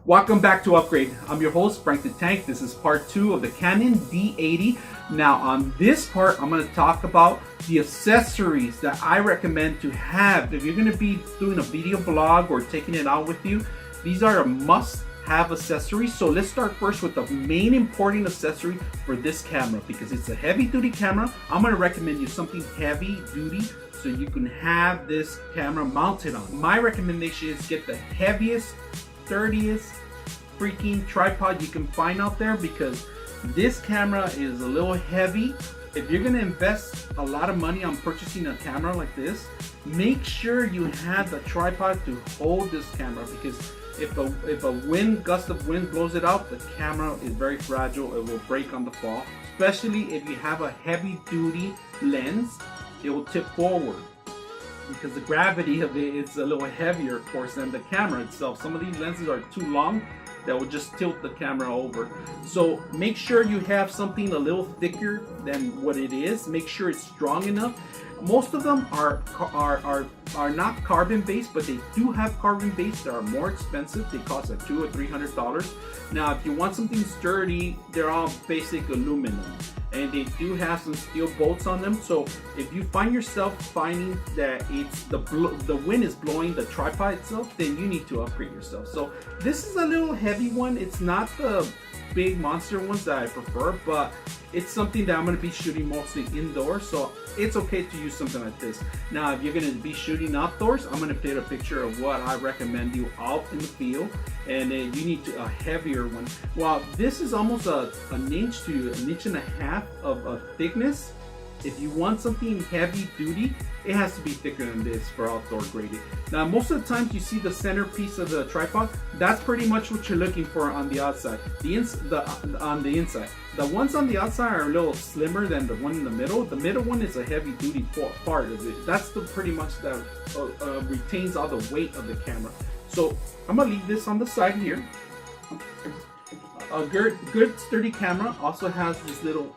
Welcome back to Upgrade. I'm your host, Frank the Tank. This is part 2 of the Canon D80. Now on this part, I'm going to talk about the accessories that I recommend to have. If you're going to be doing a video blog or taking it out with you, these are a must-have accessories. So let's start first with the main important accessory for this camera, because it's a heavy-duty camera. I'm going to recommend you something heavy-duty so you can have this camera mounted on. My recommendation is get the heaviest, sturdiest freaking tripod you can find out there, because this camera is a little heavy. If you're going to invest a lot of money on purchasing a camera like this, make sure you have the tripod to hold this camera, because if a gust of wind blows it out, the camera is very fragile. It will break on the fall, especially if you have a heavy duty lens. It will tip forward because the gravity of it is a little heavier, of course, than the camera itself. Some of these lenses are too long that will just tilt the camera over. So make sure you have something a little thicker than what it is. Make sure it's strong enough. Most of them are not carbon based, but they do have carbon based that are more expensive. They cost like $200 or $300. Now, if you want something sturdy, they're all basic aluminum, and they do have some steel bolts on them. So if you find yourself finding that it's the wind is blowing the tripod itself, then you need to upgrade yourself. So this is a little heavy one. It's not the big monster ones that I prefer, but it's something that I'm going to be shooting mostly indoors, so it's okay to use something like this. Now, if you're going to be shooting outdoors, I'm going to put a picture of what I recommend you out in the field, and then you need a heavier one. Well, this is almost an inch to an inch and a half of thickness. If you want something heavy duty, it has to be thicker than this for outdoor grading. Now, most of the times you see the center piece of the tripod, that's pretty much what you're looking for on the outside. On the inside. The ones on the outside are a little slimmer than the one in the middle. The middle one is a heavy duty part of it. That's pretty much that retains all the weight of the camera. So I'm gonna leave this on the side here. A good sturdy camera also has this little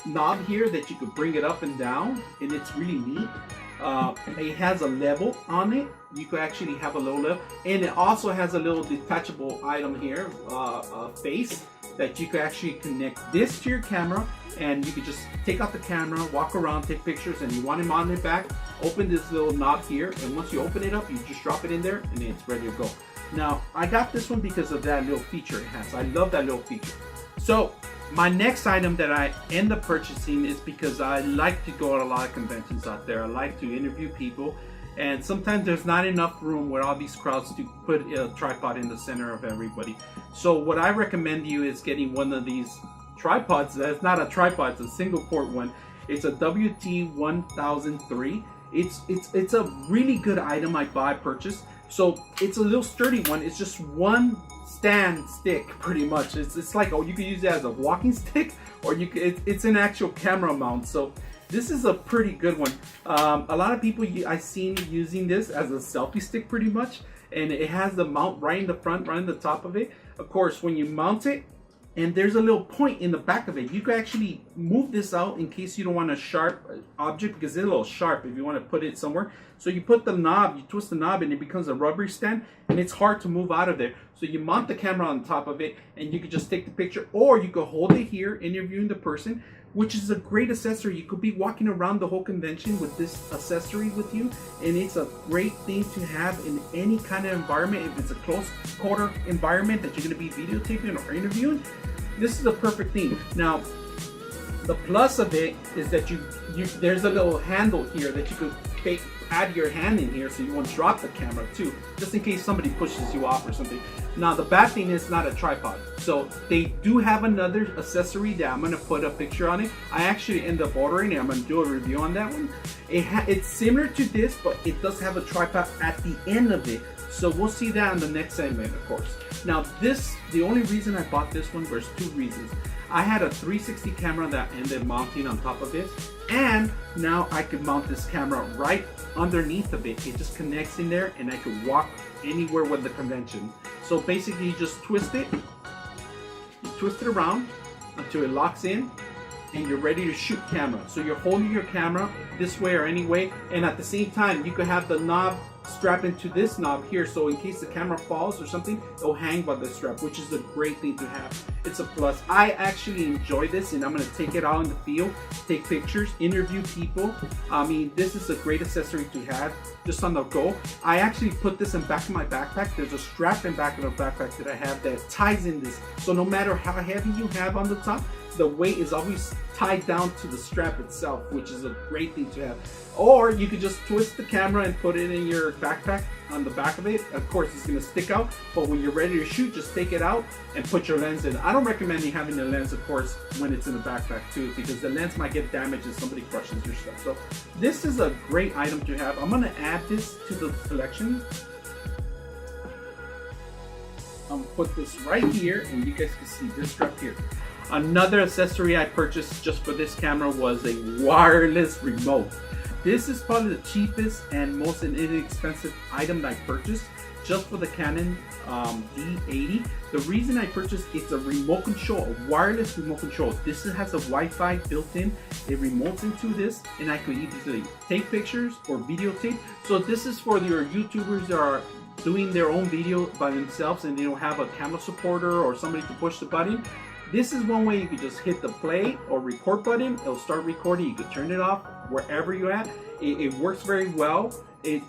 knob here that you could bring it up and down, and it's really neat. It has a level on it. You could actually have a low level, and it also has a little detachable item here, face, that you could actually connect this to your camera, and you could just take out the camera, walk around, take pictures, and you want it on the back, open this little knob here, and once you open it up, you just drop it in there and it's ready to go. Now, I got this one because of that little feature it has. I love that little feature. So my next item that I end up purchasing is because I like to go to a lot of conventions out there. I like to interview people, and sometimes there's not enough room with all these crowds to put a tripod in the center of everybody. So what I recommend you is getting one of these tripods. That's not a tripod, it's a single port one. It's a WT-1003. It's a really good item I purchased. So it's a little sturdy one. It's just one stand stick, pretty much. It's like, you could use it as a walking stick, or it's an actual camera mount. So this is a pretty good one. A lot of people I've seen using this as a selfie stick pretty much, and it has the mount right in the front, right in the top of it. Of course, when you mount it, and there's a little point in the back of it, you can actually move this out in case you don't want a sharp object, because it's a little sharp if you want to put it somewhere. So you put the knob, you twist the knob, and it becomes a rubber stand, and it's hard to move out of there. So you mount the camera on top of it, and you can just take the picture, or you could hold it here interviewing the person, which is a great accessory. You could be walking around the whole convention with this accessory with you, and it's a great thing to have in any kind of environment. If it's a close quarter environment that you're going to be videotaping or interviewing, this is a perfect thing. Now, the plus of it is that there's a little handle here that you could add your hand in here, so you won't drop the camera too, just in case somebody pushes you off or something. Now, the bad thing is not a tripod. So they do have another accessory that I'm going to put a picture on it. I actually end up ordering it. I'm going to do a review on that one. It's similar to this, but it does have a tripod at the end of it. So we'll see that on the next segment, of course. Now, the only reason I bought this one was two reasons. I had a 360 camera that ended mounting on top of this, and now I could mount this camera right underneath of it. It just connects in there, and I could walk anywhere with the convention. So basically, you just twist it around until it locks in, and you're ready to shoot camera. So you're holding your camera this way or any way, and at the same time you could have the knob strap into this knob here, so in case the camera falls or something, it'll hang by the strap, which is a great thing to have. It's a plus. I actually enjoy this, and I'm going to take it out in the field, take pictures, interview people. I mean, this is a great accessory to have just on the go. I actually put this in back of my backpack. There's a strap in back of the backpack that I have that ties in this, so no matter how heavy you have on the top, the weight is always tied down to the strap itself, which is a great thing to have. Or you could just twist the camera and put it in your backpack on the back of it. Of course, it's going to stick out, but when you're ready to shoot, just take it out and put your lens in. I don't recommend you having the lens, of course, when it's in the backpack too, because the lens might get damaged if somebody crushes your stuff. So this is a great item to have. I'm going to add this to the collection. I'm going to put this right here, and you guys can see this strap here. Another accessory I purchased just for this camera was a wireless remote. This is probably the cheapest and most inexpensive item that I purchased just for the Canon D80. The reason I purchased, it's a remote control, a wireless remote control. This has a Wi-Fi built in. It remotes into this, and I could easily take pictures or videotape. So this is for your YouTubers that are doing their own video by themselves and they don't have a camera supporter or somebody to push the button. This is one way you could just hit the play or record button. It'll start recording. You could turn it off wherever you're at. It works very well. You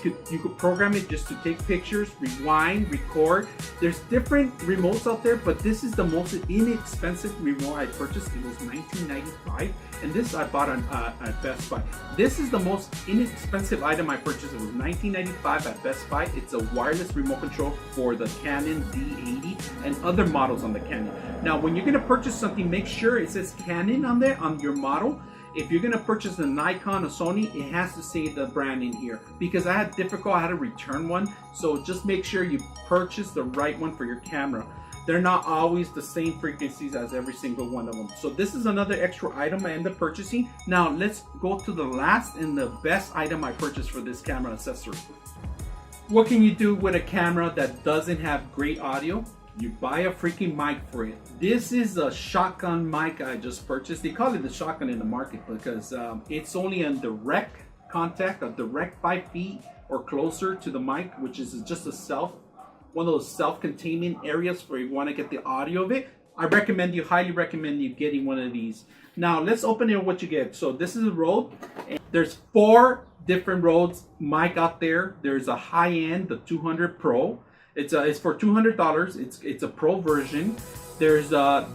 could program it just to take pictures, rewind, record. There's different remotes out there, but this is the most inexpensive remote I purchased. It was $19.95, and this I bought at Best Buy. This is the most inexpensive item I purchased. It was $19.95 at Best Buy. It's a wireless remote control for the Canon D80 and other models on the Canon. Now, when you're gonna purchase something, make sure it says Canon on there on your model. If you're gonna purchase a Nikon or Sony, it has to say the brand in here, because I had to return one. So just make sure you purchase the right one for your camera. They're not always the same frequencies as every single one of them. So this is another extra item I ended up purchasing. Now let's go to the last and the best item I purchased for this camera accessory. What can you do with a camera that doesn't have great audio? You buy a freaking mic for it. This is a shotgun mic I just purchased. They call it the shotgun in the market because it's only in direct contact, a direct 5 feet or closer to the mic, which is just one of those self-containment areas where you want to get the audio of it. I highly recommend you getting one of these. Now let's open it what you get. So this is a Rode. And there's 4 different Rodes mic out there. There's a high-end, the 200 Pro. It's for $200. It's a Pro version. There's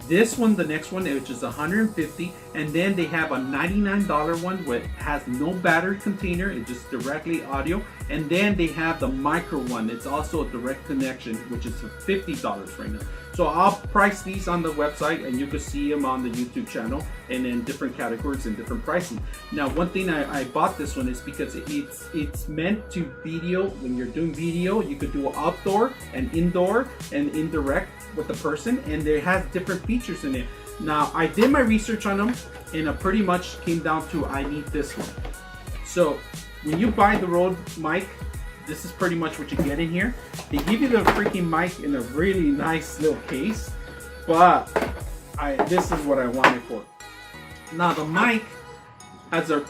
this one, the next one, which is $150, and then they have a $99 one which has no battery container. It's just directly audio, and then they have the micro one. It's also a direct connection, which is for $50 right now. So I'll price these on the website, and you can see them on the YouTube channel, and in different categories and different pricing. Now, one thing I bought this one is because it's meant to video. When you're doing video, you could do outdoor and indoor and indirect with the person, and it has different features in it. Now, I did my research on them, and it pretty much came down to I need this one. So when you buy the Rode mic, this is pretty much what you get in here. They give you the freaking mic in a really nice little case, but this is what I wanted for. Now the mic has a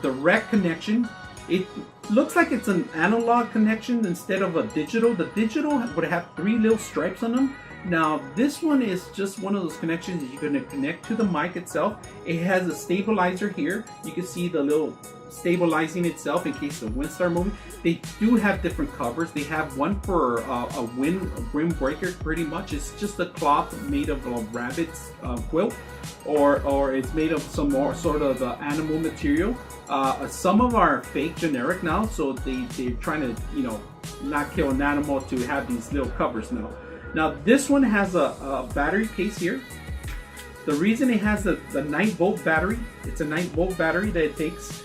direct connection. It looks like it's an analog connection instead of a digital. The digital would have 3 little stripes on them. Now this one is just one of those connections that you're going to connect to the mic itself. It has a stabilizer here. You can see the little stabilizing itself in case the wind start moving. They do have different covers. They have one for a windbreaker. Pretty much it's just a cloth made of a rabbit's quilt, or it's made of some more sort of animal material. Some of them are fake generic now, so they're trying to not kill an animal to have these little covers now. Now this one has a battery case here. The reason it has the 9-volt battery, it's a 9-volt battery that it takes.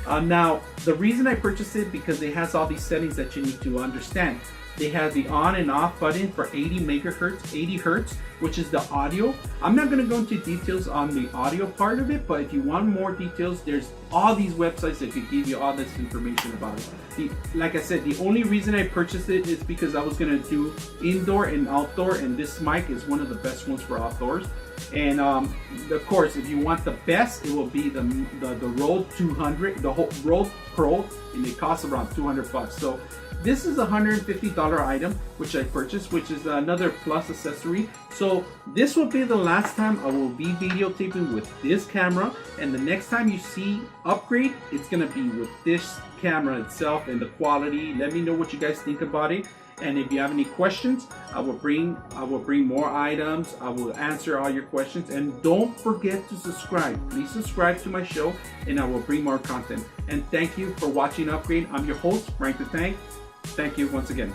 Now, the reason I purchased it because it has all these settings that you need to understand. They have the on and off button for 80 megahertz, 80 hertz, which is the audio. I'm not going to go into details on the audio part of it, but if you want more details, there's all these websites that could give you all this information about it. Like I said, the only reason I purchased it is because I was going to do indoor and outdoor, and this mic is one of the best ones for outdoors. And of course, if you want the best, it will be the Rode 200, the whole Rode Pro, and it costs around 200 bucks. So this is a $150 item which I purchased, which is another plus accessory. So this will be the last time I will be videotaping with this camera, and the next time you see upgrade, it's gonna be with this camera itself and the quality. Let me know what you guys think about it. And if you have any questions, I will bring more items. I will answer all your questions. And don't forget to subscribe. Please subscribe to my show, and I will bring more content. And thank you for watching Upgrade. I'm your host, Frank the Tank. Thank you once again.